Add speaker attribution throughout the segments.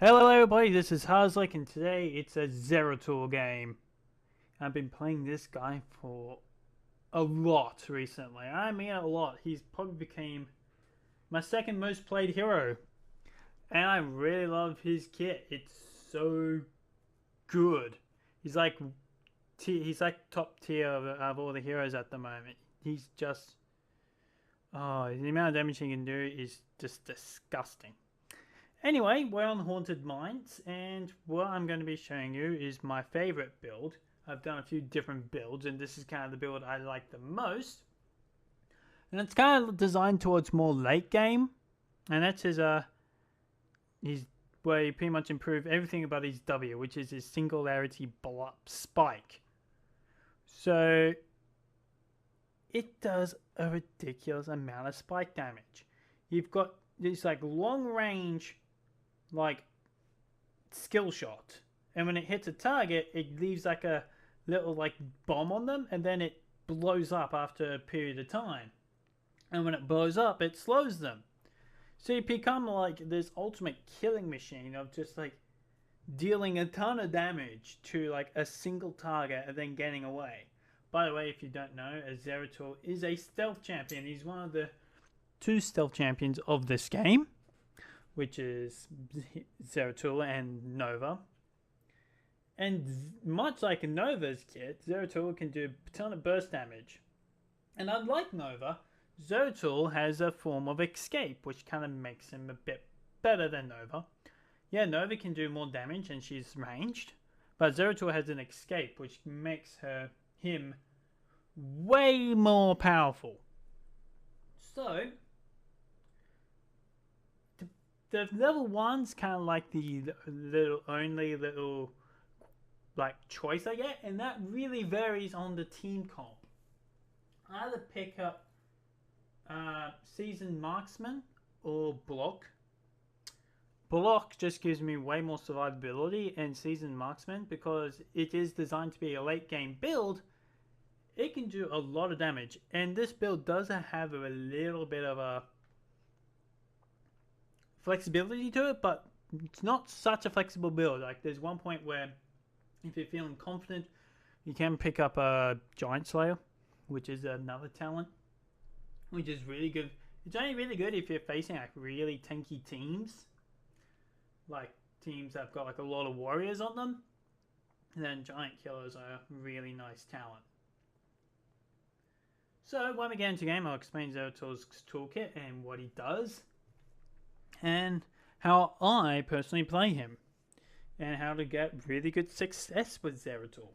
Speaker 1: Hello everybody, this is harzlek and today it's a Zeratul game. I've been playing this guy for a lot recently. I mean a lot. He's probably became my second most played hero. And I really love his kit. It's so good. He's like top tier of all the heroes at the moment. He's just the amount of damage he can do is just disgusting. Anyway, we're on Haunted Mines, and what I'm going to be showing you is my favorite build. I've done a few different builds, and this is kind of the build I like the most. And it's kind of designed towards more late game, and that's his where he pretty much improved everything about his W, which is his singularity spike. So it does a ridiculous amount of spike damage. You've got this like long range like skill shot, and when it hits a target it leaves like a little like bomb on them, and then it blows up after a period of time, and when it blows up it slows them, so you become like this ultimate killing machine of just like dealing a ton of damage to like a single target and then getting away. By the way, if you don't know, Zeratul is a stealth champion. He's one of the two stealth champions of this game, which is Zeratul and Nova. And much like Nova's kit, Zeratul can do a ton of burst damage. And unlike Nova, Zeratul has a form of escape, which kind of makes him a bit better than Nova. Yeah, Nova can do more damage and she's ranged, but Zeratul has an escape, which makes him way more powerful. So the level one's kind of like the only little like choice I get, and that really varies on the team comp. I either pick up seasoned marksman or block. Block just gives me way more survivability, and seasoned marksman, because it is designed to be a late game build, it can do a lot of damage. And this build does have a little bit of a flexibility to it, but it's not such a flexible build. Like there's one point where if you're feeling confident, you can pick up a Giant Slayer, which is another talent, which is really good. It's only really good if you're facing like really tanky teams, like teams that've got like a lot of warriors on them. And then Giant Killers are a really nice talent. So when we get into the game, I'll explain Zeratul's toolkit and what he does, and how I personally play him, and how to get really good success with Zeratul.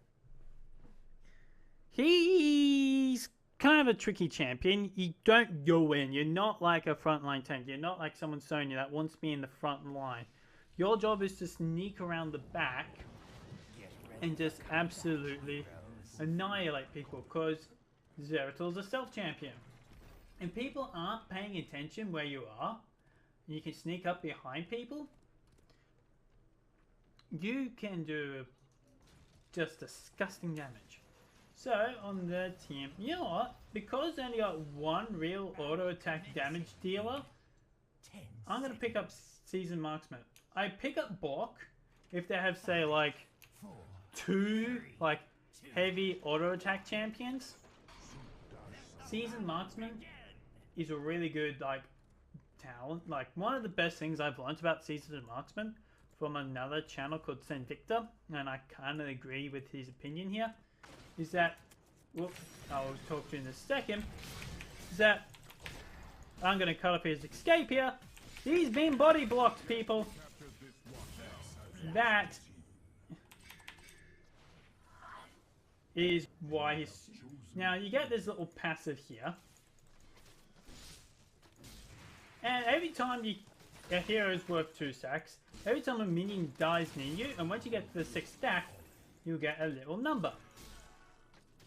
Speaker 1: He's kind of a tricky champion. You don't go in. You're not like a frontline tank. You're not like someone Sonya that wants to be in the front line. Your job is to sneak around the back and just absolutely annihilate people, because Zeratul's a stealth champion. If people aren't paying attention where you are, you can sneak up behind people, you can do just disgusting damage. So on the team, you know what? Because they only got one real auto attack damage dealer, I'm going to pick up Seasoned Marksman. I pick up block if they have, say, like two like heavy auto attack champions. Seasoned Marksman is a really good like talent. Like one of the best things I've learned about Seasoned Marksman from another channel called Saint Victor, and I kind of agree with his opinion here, is that, whoop, I'll talk to you in a second, is that I'm going to cut off his escape here. He's been body blocked, people. That is why he's... Now, you get this little passive here. And every time a hero is worth 2 stacks, every time a minion dies near you, and once you get to the 6th stack, you'll get a little number.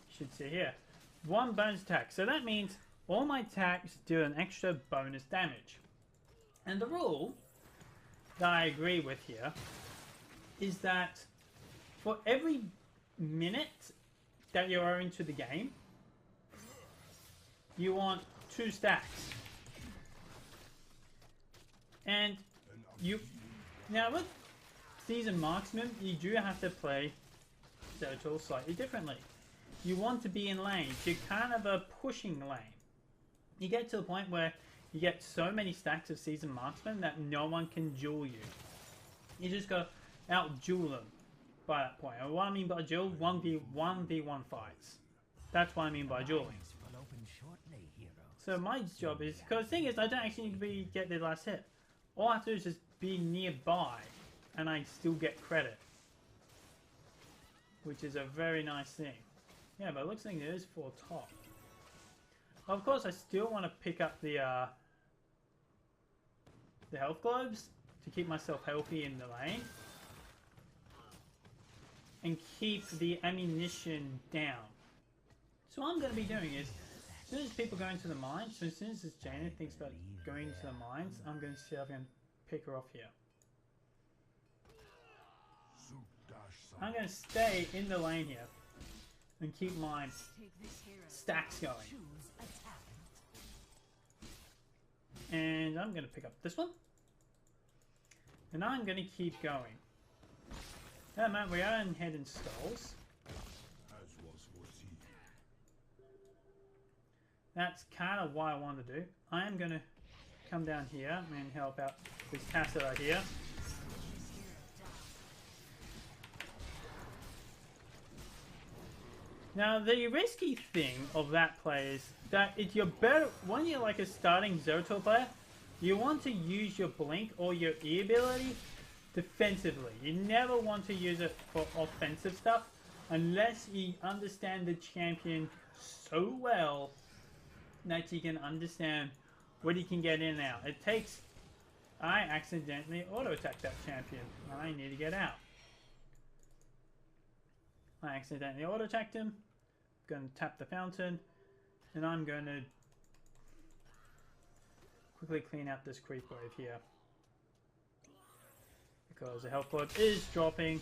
Speaker 1: You should see here. 1 bonus attack. So that means all my attacks do an extra bonus damage. And the rule that I agree with here is that for every minute that you're into the game, you want 2 stacks. And you now with Seasoned Marksman, you do have to play Zeratul slightly differently. You want to be in lanes. You're kind of a pushing lane. You get to a point where you get so many stacks of Seasoned Marksman that no one can duel you. You just got to out-duel them by that point. And what I mean by duel, 1v1 fights. That's what I mean by dueling. So my job is, because the thing is, I don't actually need to get the last hit. All I have to do is just be nearby, and I still get credit. Which is a very nice thing. Yeah, but it looks like it is for top. Of course, I still want to pick up the health globes to keep myself healthy in the lane. And keep the ammunition down. So what I'm going to be doing is, as soon as people go into the mines, so as soon as this Jaina thinks about going into the mines, I'm going to see if I can pick her off here. I'm going to stay in the lane here and keep my stacks going. And I'm going to pick up this one. And I'm going to keep going. At the moment we are in Head and Skulls. That's kind of what I want to do. I am going to come down here and help out this caster here. Now the risky thing of that play is that if you're better, when you're like a starting Zeratul player, you want to use your blink or your E ability defensively. You never want to use it for offensive stuff unless you understand the champion so well that you can understand what he can get in and out. It takes... I accidentally auto-attacked that champion. I need to get out. I accidentally auto-attacked him. I'm going to tap the fountain. And I'm going to quickly clean out this creep wave here. Because the health club is dropping.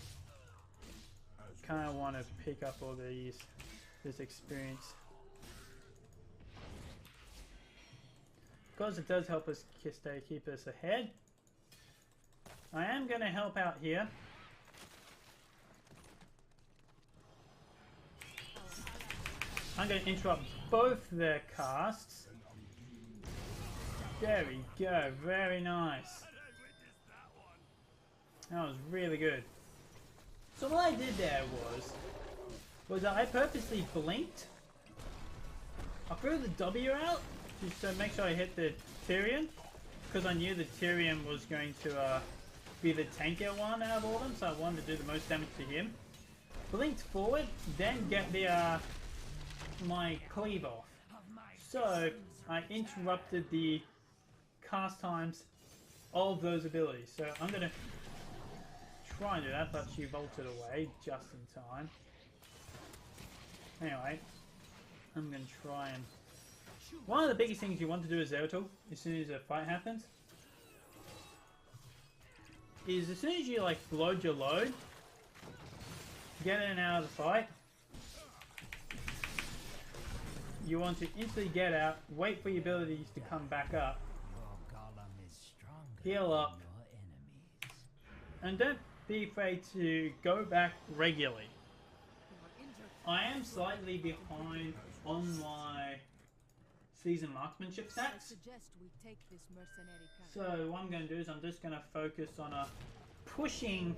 Speaker 1: Kind of want to pick up all this experience. Because it does help us keep us ahead. I am going to help out here. I'm going to interrupt both their casts. There we go, very nice. That was really good. So what I did there was that I purposely blinked. I threw the W out just to make sure I hit the Tyrion, because I knew the Tyrion was going to be the tankier one out of all of them, so I wanted to do the most damage to him. Blinked forward, then get the my cleave off. So I interrupted the cast times of those abilities. So I'm going to try and do that, but she vaulted away just in time. Anyway, I'm going to try and... One of the biggest things you want to do as Zeratul, as soon as a fight happens, is as soon as you like load your load, get in and out of the fight, you want to instantly get out, wait for your abilities to come back up, heal up, and don't be afraid to go back regularly. I am slightly behind on my seasoned marksmanship stats. So what I'm going to do is I'm just going to focus on pushing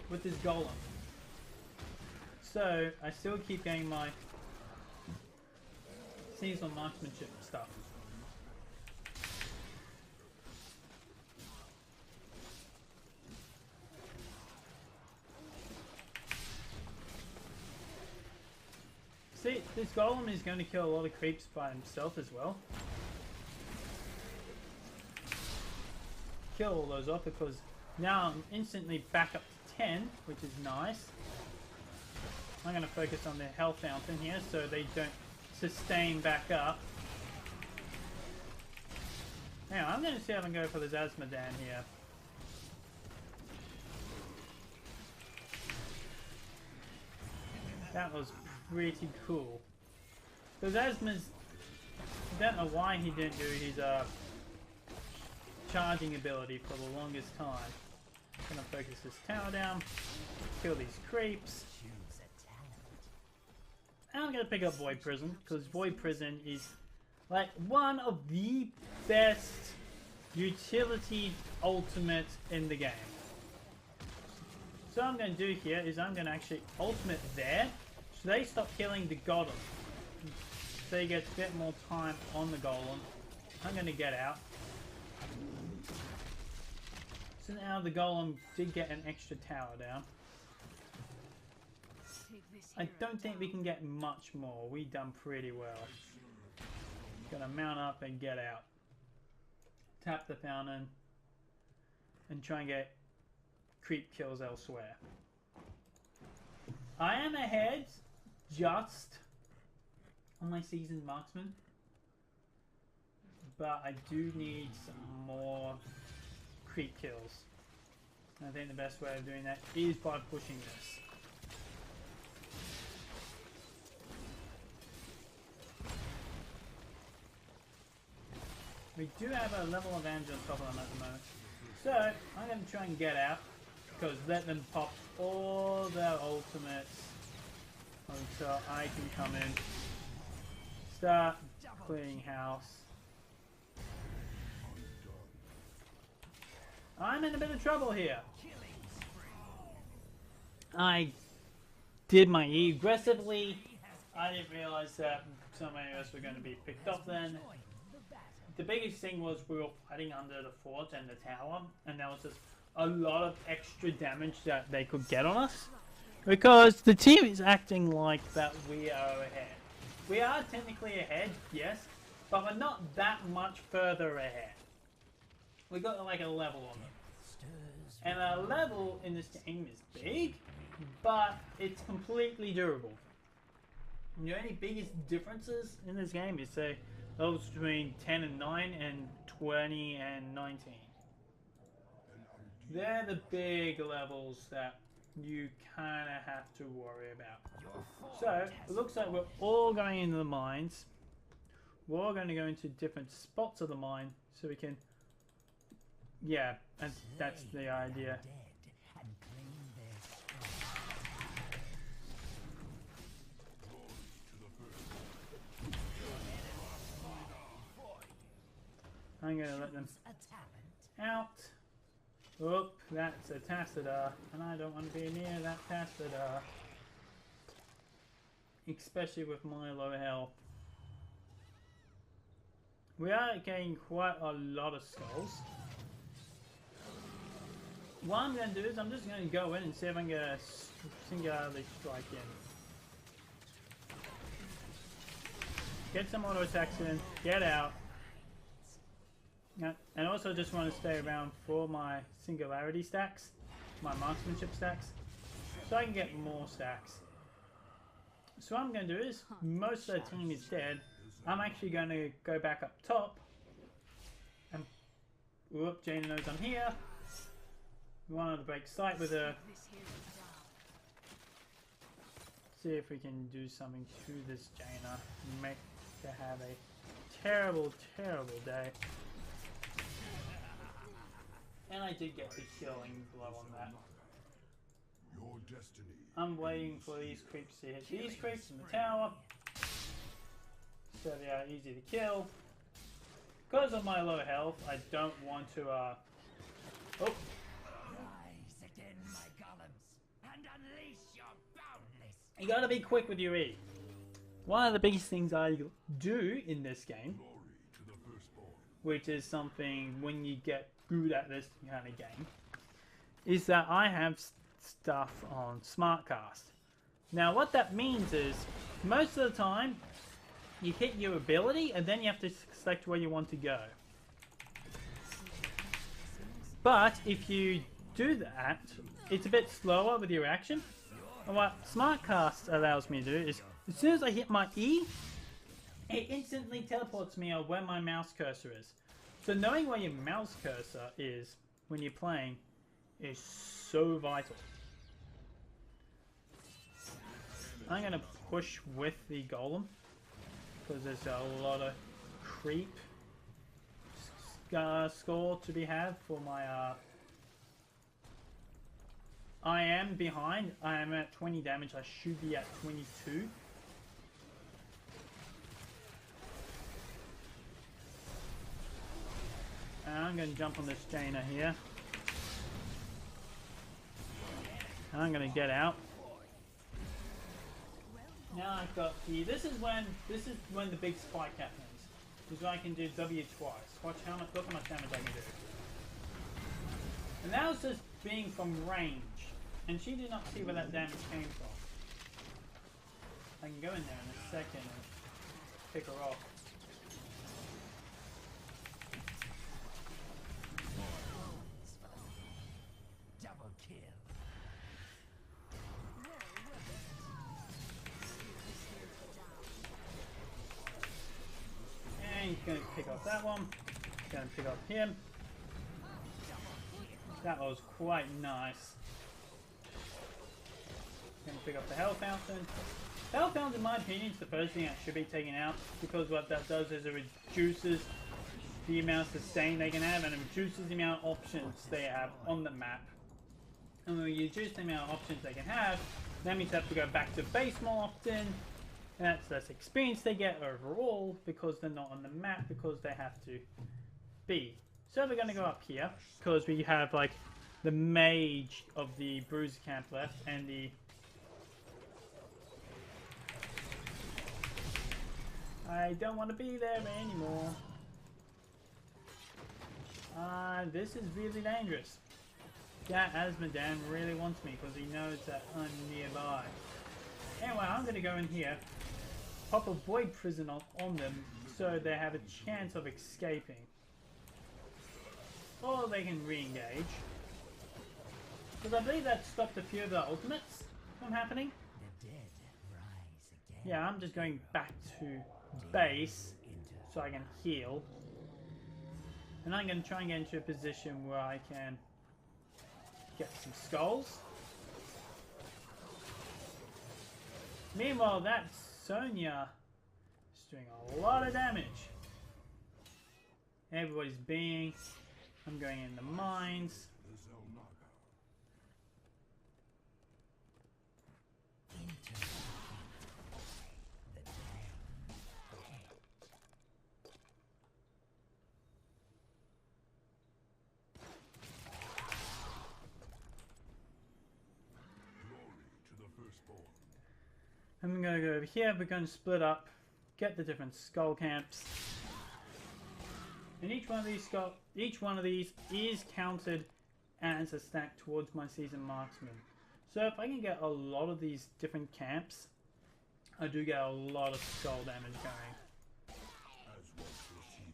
Speaker 1: with this golem. So I still keep getting my seasoned marksmanship stuff. See, this golem is going to kill a lot of creeps by himself as well. Kill all those off because now I'm instantly back up to 10, which is nice. I'm going to focus on their health fountain here so they don't sustain back up. Now I'm going to see if I can go for the Zasmodan here. That was pretty cool. Because Asma's, I don't know why he didn't do his charging ability for the longest time. I'm gonna focus this tower down, kill these creeps. And I'm gonna pick up Void Prison, because Void Prison is like one of the best utility ultimates in the game. So what I'm going to do here is I'm going to actually ultimate there, so they stop killing the golem. So he gets a bit more time on the golem. I'm going to get out. So now the golem did get an extra tower down. I don't think we can get much more. We done pretty well. Gonna mount up and get out. Tap the fountain and try and get creep kills elsewhere. I am ahead just on my seasoned marksman, but I do need some more creep kills. I think the best way of doing that is by pushing this. We do have a level advantage on top of them at the moment. So, I'm going to try and get out, because let them pop all their ultimates until I can come in, start clearing house. I'm in a bit of trouble here. I did my E aggressively. I didn't realize that so many of us were going to be picked off then. The biggest thing was we were fighting under the fort and the tower, and there was just a lot of extra damage that they could get on us, because the team is acting like that we are ahead. We are technically ahead, yes, but we're not that much further ahead. We got like a level on them, and our level in this game is big, but it's completely durable. The only biggest differences in this game is say levels between 10 and 9 and 20 and 19. They're the big levels that you kind of have to worry about. So, it looks like we're all going into the mines. We're all going to go into different spots of the mine so we can... Yeah, that's the idea. I'm going to let them out. Oop, that's a Tassadar, and I don't want to be near that Tassadar. Especially with my low health. We are getting quite a lot of skulls. What I'm going to do is I'm just going to go in and see if I can get a singularly strike in. Get some auto attacks in, get out. Yeah, and also just want to stay around for my singularity stacks, my marksmanship stacks, so I can get more stacks. So what I'm going to do is, most of the team is dead. I'm actually going to go back up top, and whoop, Jaina knows I'm here. We wanted to break sight with her. See if we can do something to this Jaina, make her have a terrible, terrible day. And I did get the killing blow on that.
Speaker 2: Your destiny.
Speaker 1: I'm waiting for these creeps to hit these creeps in the tower, so they are easy to kill. Because of my low health, I don't want to, oh!
Speaker 3: Rise again, my golems, and unleash your boundless.
Speaker 1: You gotta be quick with your E. One of the biggest things I do in this game,
Speaker 2: Glory to the firstborn.
Speaker 1: which is something when you get good at this kind of game, is that I have stuff on SmartCast. Now what that means is, most of the time, you hit your ability and then you have to select where you want to go. But if you do that, it's a bit slower with your action. And what SmartCast allows me to do is, as soon as I hit my E, it instantly teleports me on where my mouse cursor is. So knowing where your mouse cursor is when you're playing is so vital. I'm going to push with the golem, because there's a lot of creep score to be had for my I am behind. I am at 20 damage. I should be at 22. And I'm going to jump on this Jaina here. And I'm going to get out. Now I've got the. This is when the big spike happens. This is when I can do W twice. Watch how much. Look how much damage I can do. And that was just being from range. And she did not see where that damage came from. I can go in there in a second and pick her off.
Speaker 3: Double kill.
Speaker 1: And he's going to pick up that one. Going to pick up him. That was quite nice. Going to pick up the Hell Fountain. Hell Fountain, in my opinion, is the first thing that should be taken out, because what that does is it reduces the amount of sustain they can have, and it reduces the amount of options they have on the map. And when you reduce the amount of options they can have, that means they have to go back to base more often. And that's less experience they get overall, because they're not on the map, because they have to be. So we're going to go up here, because we have like the mage of the Bruiser camp left, and the I don't want to be there anymore. This is really dangerous. That Asmodan really wants me because he knows that I'm nearby. Anyway, I'm going to go in here, pop a Void Prison on them so they have a chance of escaping. Or they can re-engage. Because I believe that stopped a few of the ultimates from happening.
Speaker 3: The dead rise again.
Speaker 1: Yeah, I'm just going back to base so I can heal. And I'm going to try and get into a position where I can get some skulls. Meanwhile, that Sonya is doing a lot of damage. Everybody's being. I'm going in the mines.
Speaker 2: The Zelnaga. Glory to the firstborn.
Speaker 1: I'm going to go over here. We're going to split up, get the different skull camps. And each one of these is counted as a stack towards my season marksman. So if I can get a lot of these different camps, I do get a lot of skull damage going.
Speaker 2: As was foreseen.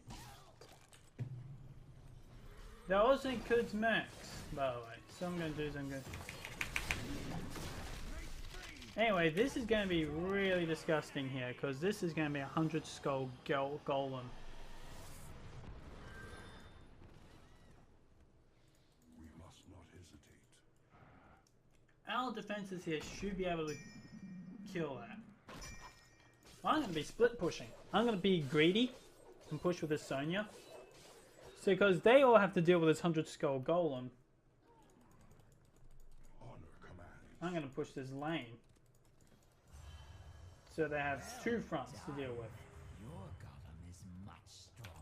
Speaker 1: That also includes mercs, by the way. So I'm going to do is I'm going to... Anyway, this is going to be really disgusting here, because this is going to be 100 skull golem. Our defenses here should be able to kill that. I'm going to be split pushing. I'm going to be greedy and push with this Sonya. So because they all have to deal with this 100 skull golem,
Speaker 2: Honor commands.
Speaker 1: I'm going to push this lane. So they have two fronts to deal with.
Speaker 3: Your golem is much stronger.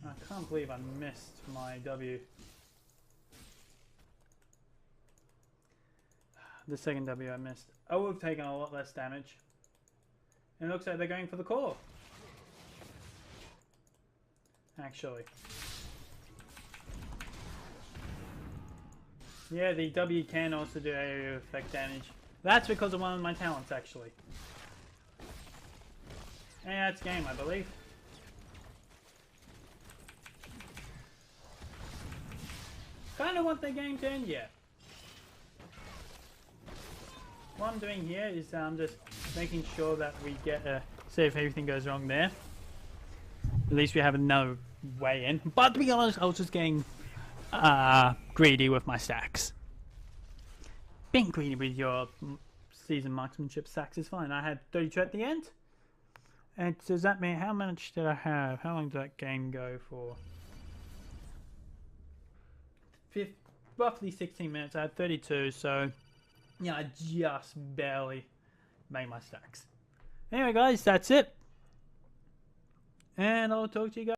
Speaker 1: I can't believe I missed my W. The second W I missed. I would have taken a lot less damage. And it looks like they're going for the core. Actually. Yeah, the W can also do area effect damage. That's because of one of my talents, actually. And that's game, I believe. Kind of want the game to end yet. What I'm doing here is I'm just making sure that we get a... See if everything goes wrong there. At least we have another way in. But to be honest, I was just getting greedy with my stacks. Being greedy with your season marksmanship stacks is fine. I had 32 at the end. And does that mean, how much did I have? How long did that game go for? Roughly 16 minutes. I had 32, so yeah, I just barely made my stacks. Anyway, guys, that's it. And I'll talk to you guys.